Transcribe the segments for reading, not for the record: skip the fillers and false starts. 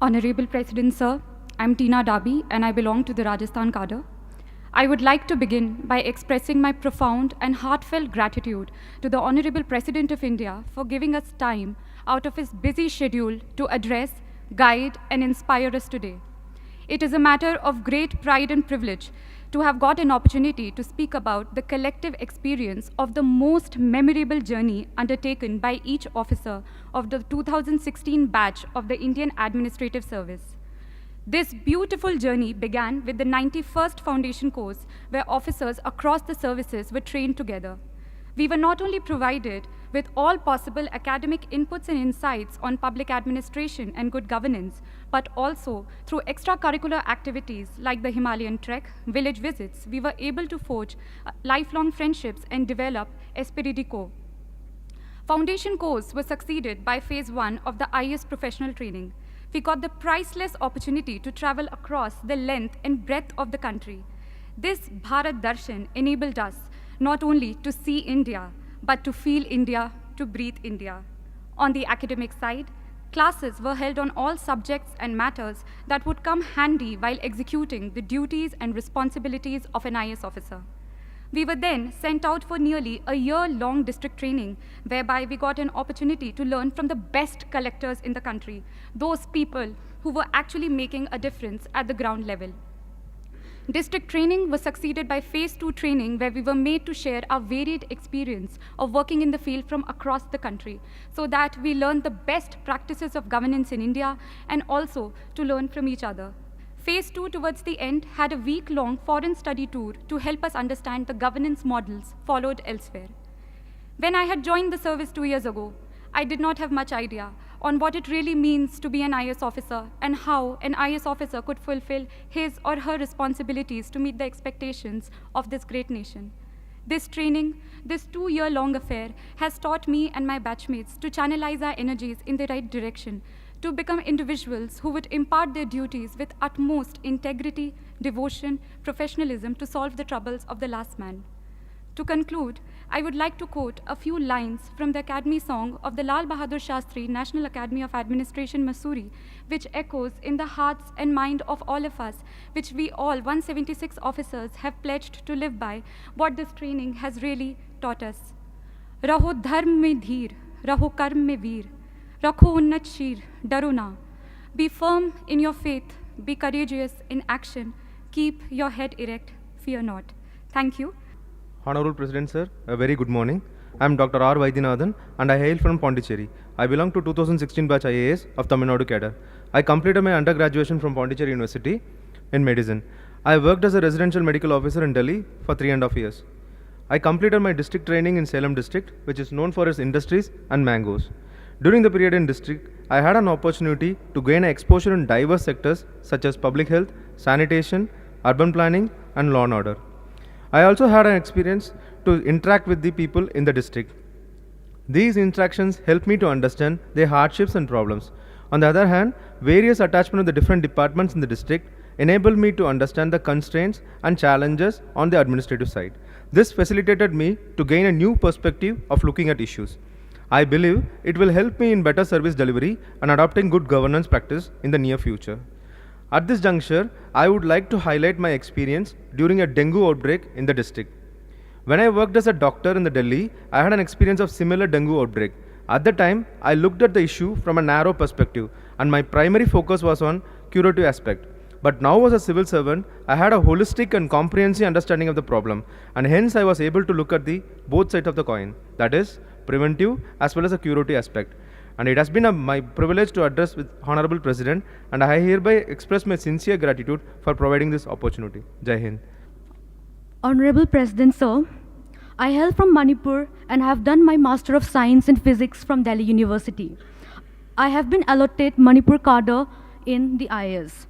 Honorable President Sir, I'm Teena Tabi and I belong to the Rajasthan cadre. I would like to begin by expressing my profound and heartfelt gratitude to the Honorable President of India for giving us time out of his busy schedule to address, guide, and inspire us today. It is a matter of great pride and privilege to have got an opportunity to speak about the collective experience of the most memorable journey undertaken by each officer of the 2016 batch of the Indian Administrative Service. This beautiful journey began with the 91st Foundation course, where officers across the services were trained together. We were not only provided with all possible academic inputs and insights on public administration and good governance, but also through extracurricular activities like the Himalayan trek, village visits, we were able to forge lifelong friendships and develop esprit de corps. Foundation course was succeeded by phase 1 of the IAS professional training. We got the priceless opportunity to travel across the length and breadth of the country. This Bharat Darshan enabled us not only to see India, but to feel India, to breathe India. On the academic side, classes were held on all subjects and matters that would come handy while executing the duties and responsibilities of an IAS officer. We were then sent out for nearly a year-long district training, whereby we got an opportunity to learn from the best collectors in the country, those people who were actually making a difference at the ground level. District training was succeeded by phase 2 training, where we were made to share our varied experience of working in the field from across the country, so that we learned the best practices of governance in India and also to learn from each other. Phase 2 towards the end had a week-long foreign study tour to help us understand the governance models followed elsewhere. When I had joined the service 2 years ago, I did not have much idea on what it really means to be an IAS officer and how an IAS officer could fulfill his or her responsibilities to meet the expectations of this great nation. This training, this 2-year-long affair, has taught me and my batchmates to channelize our energies in the right direction, to become individuals who would impart their duties with utmost integrity, devotion, professionalism to solve the troubles of the last man. To conclude, I would like to quote a few lines from the Academy song of the Lal Bahadur Shastri National Academy of Administration, Mussoorie, which echoes in the hearts and mind of all of us, which we all 176 officers have pledged to live by, what this training has really taught us. Raho dharm mein dheer, raho karm mein veer, rakho unnat sheer, daro na. Be firm in your faith, be courageous in action, keep your head erect, fear not. Thank you. Honorable President Sir, a very good morning. I am Dr. R. Vaidyanathan and I hail from Pondicherry. I belong to 2016 batch IAS of Tamil Nadu cadre. I completed my undergraduation from Pondicherry University in medicine. I worked as a residential medical officer in Delhi for 3.5 years. I completed my district training in Salem district, which is known for its industries and mangoes. During the period in district, I had an opportunity to gain exposure in diverse sectors such as public health, sanitation, urban planning, and law and order. I also had an experience to interact with the people in the district. These interactions helped me to understand their hardships and problems. On the other hand, various attachment of the different departments in the district enabled me to understand the constraints and challenges on the administrative side. This facilitated me to gain a new perspective of looking at issues. I believe it will help me in better service delivery and adopting good governance practice in the near future. At this juncture, I would like to highlight my experience during a dengue outbreak in the district. When I worked as a doctor in the Delhi, I had an experience of similar dengue outbreak. At the time, I looked at the issue from a narrow perspective and my primary focus was on curative aspect. But now as a civil servant, I had a holistic and comprehensive understanding of the problem, and hence I was able to look at the both sides of the coin, that is, preventive as well as a curative aspect. And it has been my privilege to address with Honorable President, and I hereby express my sincere gratitude for providing this opportunity. Jai Hind. Honorable President Sir, I hail from Manipur and have done my Master of Science in Physics from Delhi University. I have been allotted Manipur cadre in the IAS.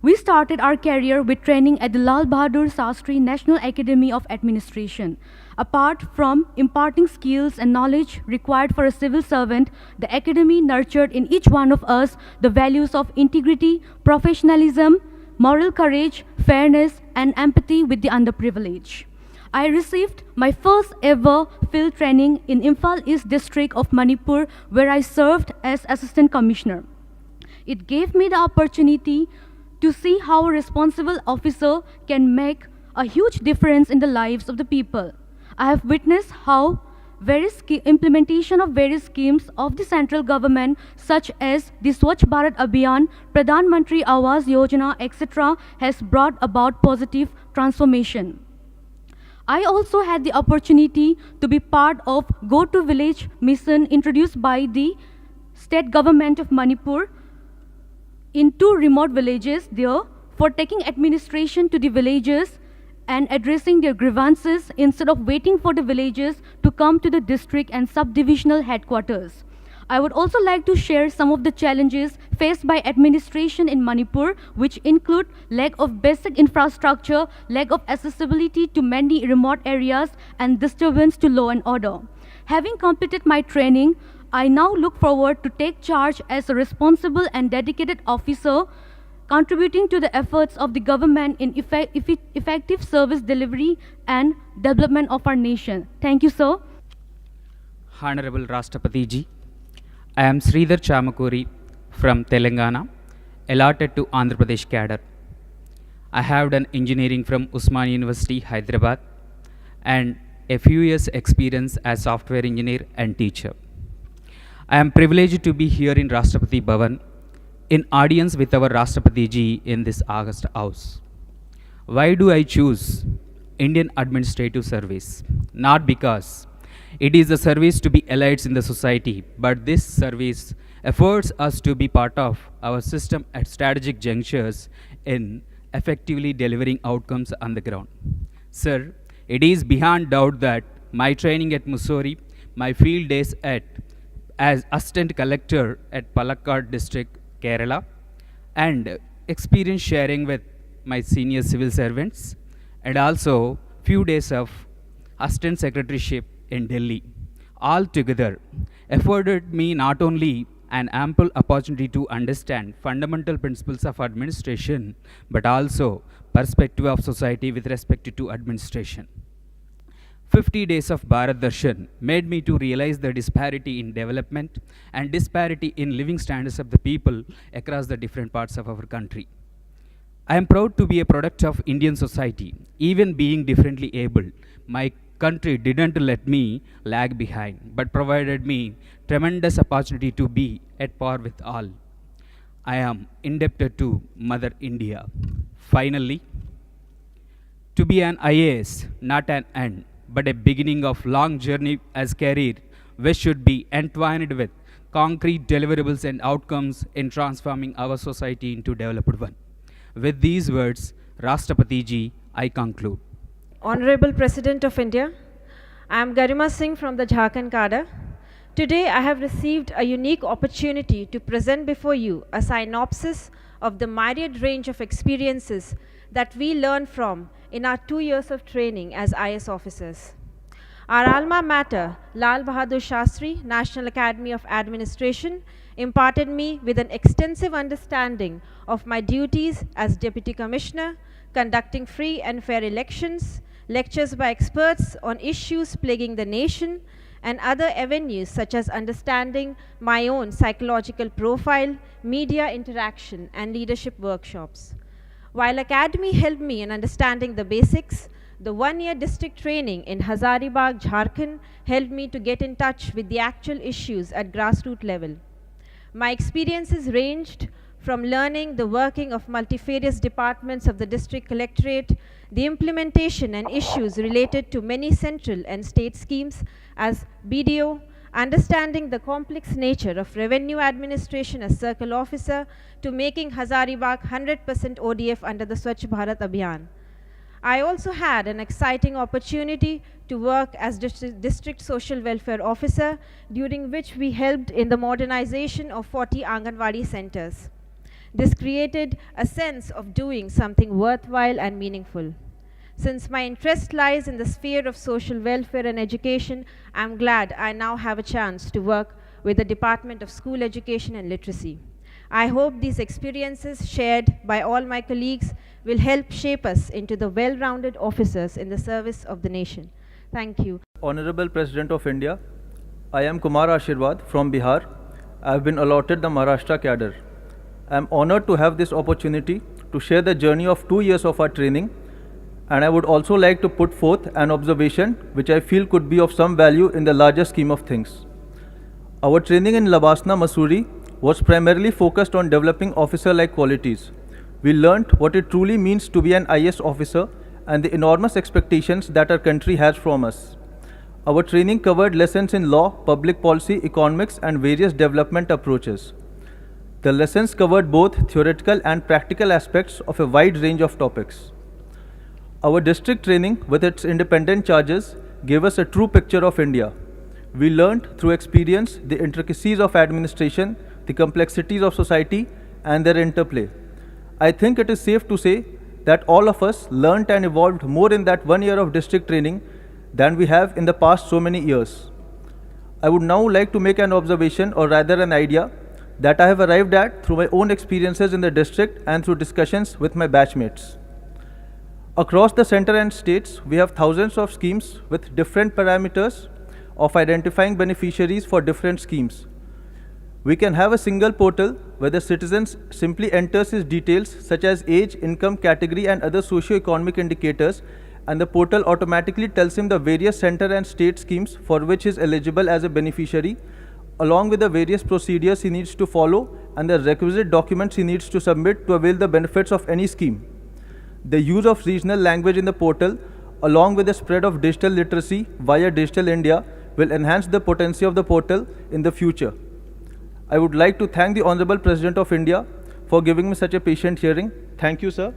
We started our career with training at the Lal Bahadur Shastri National Academy of Administration. Apart from imparting skills and knowledge required for a civil servant, the academy nurtured in each one of us the values of integrity, professionalism, moral courage, fairness, and empathy with the underprivileged. I received my first ever field training in Imphal East District of Manipur, where I served as Assistant Commissioner. It gave me the opportunity to see how a responsible officer can make a huge difference in the lives of the people. I have witnessed how implementation of various schemes of the central government, such as the Swachh Bharat Abhiyan, Pradhan Mantri Awas Yojana, etc., has brought about positive transformation. I also had the opportunity to be part of Go to Village mission introduced by the state government of Manipur in 2 remote villages there for taking administration to the villagers and addressing their grievances instead of waiting for the villagers to come to the district and subdivisional headquarters. I would also like to share some of the challenges faced by administration in Manipur, which include lack of basic infrastructure, lack of accessibility to many remote areas, and disturbance to law and order. Having completed my training, I now look forward to take charge as a responsible and dedicated officer, contributing to the efforts of the government in effective service delivery and development of our nation. Thank you, sir. Honorable Rashtrapati Ji, I am Sridhar Chamakuri from Telangana, allotted to Andhra Pradesh cadre. I have done engineering from Usmania University, Hyderabad, and a few years experience as software engineer and teacher. I am privileged to be here in Rashtrapati Bhavan in audience with our Rashtrapati Ji in this August House. Why do I choose Indian Administrative Service? Not because it is a service to be elites in the society, but this service affords us to be part of our system at strategic junctures in effectively delivering outcomes on the ground. Sir, it is beyond doubt that my training at Mussoorie, my field days as Assistant Collector at Palakkad District, Kerala, and experience sharing with my senior civil servants, and also few days of Assistant Secretaryship in Delhi, all together afforded me not only an ample opportunity to understand fundamental principles of administration, but also perspective of society with respect to administration. 50 days of Bharat Darshan made me to realize the disparity in development and disparity in living standards of the people across the different parts of our country. I am proud to be a product of Indian society. Even being differently abled, my country didn't let me lag behind, but provided me tremendous opportunity to be at par with all. I am indebted to Mother India. Finally, to be an IAS, not an end, but a beginning of long journey as career, which should be entwined with concrete deliverables and outcomes in transforming our society into developed one. With these words, Rashtrapati Ji, I conclude. Honorable President of India, I am Garima Singh from the Jharkhand cadre. Today I have received a unique opportunity to present before you a synopsis of the myriad range of experiences that we learned from in our 2 years of training as IAS officers. Our alma mater, Lal Bahadur Shastri, National Academy of Administration, imparted me with an extensive understanding of my duties as Deputy Commissioner, conducting free and fair elections, lectures by experts on issues plaguing the nation, and other avenues such as understanding my own psychological profile, media interaction, and leadership workshops. While Academy helped me in understanding the basics, the 1-year district training in Hazaribagh, Jharkhand helped me to get in touch with the actual issues at grassroots level. My experiences ranged from learning the working of multifarious departments of the district collectorate, the implementation and issues related to many central and state schemes as BDO, understanding the complex nature of revenue administration as circle officer, to making Hazaribagh 100% ODF under the Swachh Bharat Abhiyan. I also had an exciting opportunity to work as district social welfare officer, during which we helped in the modernization of 40 Anganwadi centers. This created a sense of doing something worthwhile and meaningful. Since my interest lies in the sphere of social welfare and education, I am glad I now have a chance to work with the Department of School Education and Literacy. I hope these experiences shared by all my colleagues will help shape us into the well-rounded officers in the service of the nation. Thank you. Honorable President of India, I am Kumar Ashirwad from Bihar. I have been allotted the Maharashtra cadre. I am honored to have this opportunity to share the journey of 2 years of our training, and I would also like to put forth an observation which I feel could be of some value in the larger scheme of things. Our training in Labasna, Mussoorie was primarily focused on developing officer-like qualities. We learnt what it truly means to be an IAS officer and the enormous expectations that our country has from us. Our training covered lessons in law, public policy, economics, and various development approaches. The lessons covered both theoretical and practical aspects of a wide range of topics. Our district training, with its independent charges, gave us a true picture of India. We learned through experience the intricacies of administration, the complexities of society, and their interplay. I think it is safe to say that all of us learnt and evolved more in that 1 year of district training than we have in the past so many years. I would now like to make an observation, or rather an idea, that I have arrived at through my own experiences in the district and through discussions with my batchmates. Across the center and states, we have thousands of schemes with different parameters of identifying beneficiaries for different schemes. We can have a single portal where the citizen simply enters his details such as age, income, category, and other socio-economic indicators, and the portal automatically tells him the various center and state schemes for which he is eligible as a beneficiary, along with the various procedures he needs to follow and the requisite documents he needs to submit to avail the benefits of any scheme. The use of regional language in the portal, along with the spread of digital literacy via Digital India, will enhance the potency of the portal in the future. I would like to thank the Honorable President of India for giving me such a patient hearing. Thank you, sir.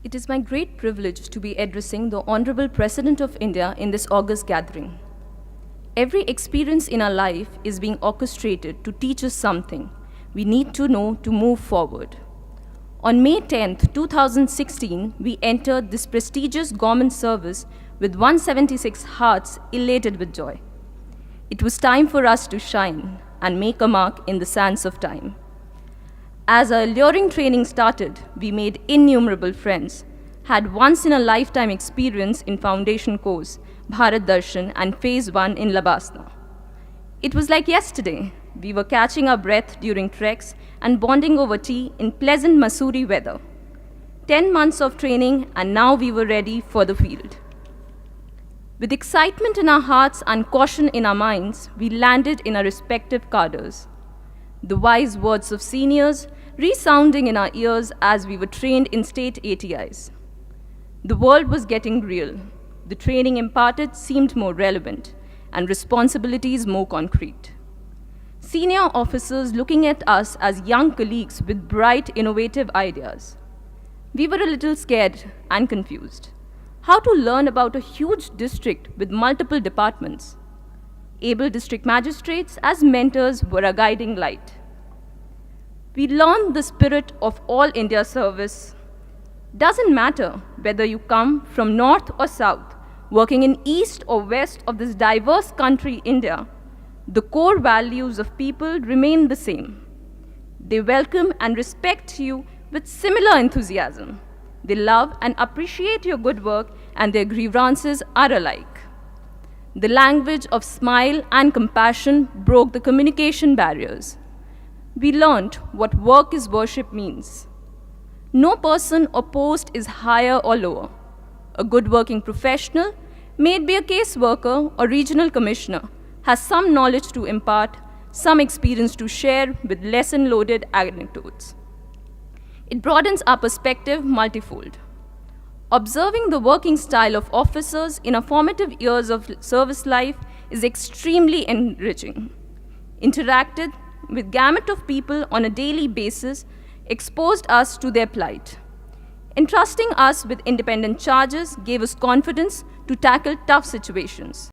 It is my great privilege to be addressing the Honorable President of India in this august gathering. Every experience in our life is being orchestrated to teach us something we need to know to move forward. On May 10th, 2016, we entered this prestigious government service with 176 hearts elated with joy. It was time for us to shine and make a mark in the sands of time. As our alluring training started, we made innumerable friends, had once-in-a-lifetime experience in foundation course, Bharat Darshan, and Phase 1 in Labasna. It was like yesterday. We were catching our breath during treks and bonding over tea in pleasant Mussoorie weather. 10 months of training, and now we were ready for the field. With excitement in our hearts and caution in our minds, we landed in our respective cadres. The wise words of seniors resounding in our ears as we were trained in state ATIs. The world was getting real. The training imparted seemed more relevant, and responsibilities more concrete. Senior officers looking at us as young colleagues with bright, innovative ideas. We were a little scared and confused. How to learn about a huge district with multiple departments? Able district magistrates as mentors were a guiding light. We learned the spirit of all India service. Doesn't matter whether you come from north or south, working in east or west of this diverse country, India, the core values of people remain the same. They welcome and respect you with similar enthusiasm. They love and appreciate your good work, and their grievances are alike. The language of smile and compassion broke the communication barriers. We learned what work is worship means. No person or post is higher or lower. A good working professional, may it be a caseworker or regional commissioner, has some knowledge to impart, some experience to share with lesson-loaded anecdotes. It broadens our perspective multifold. Observing the working style of officers in our formative years of service life is extremely enriching. Interacted with gamut of people on a daily basis exposed us to their plight. Entrusting us with independent charges gave us confidence to tackle tough situations.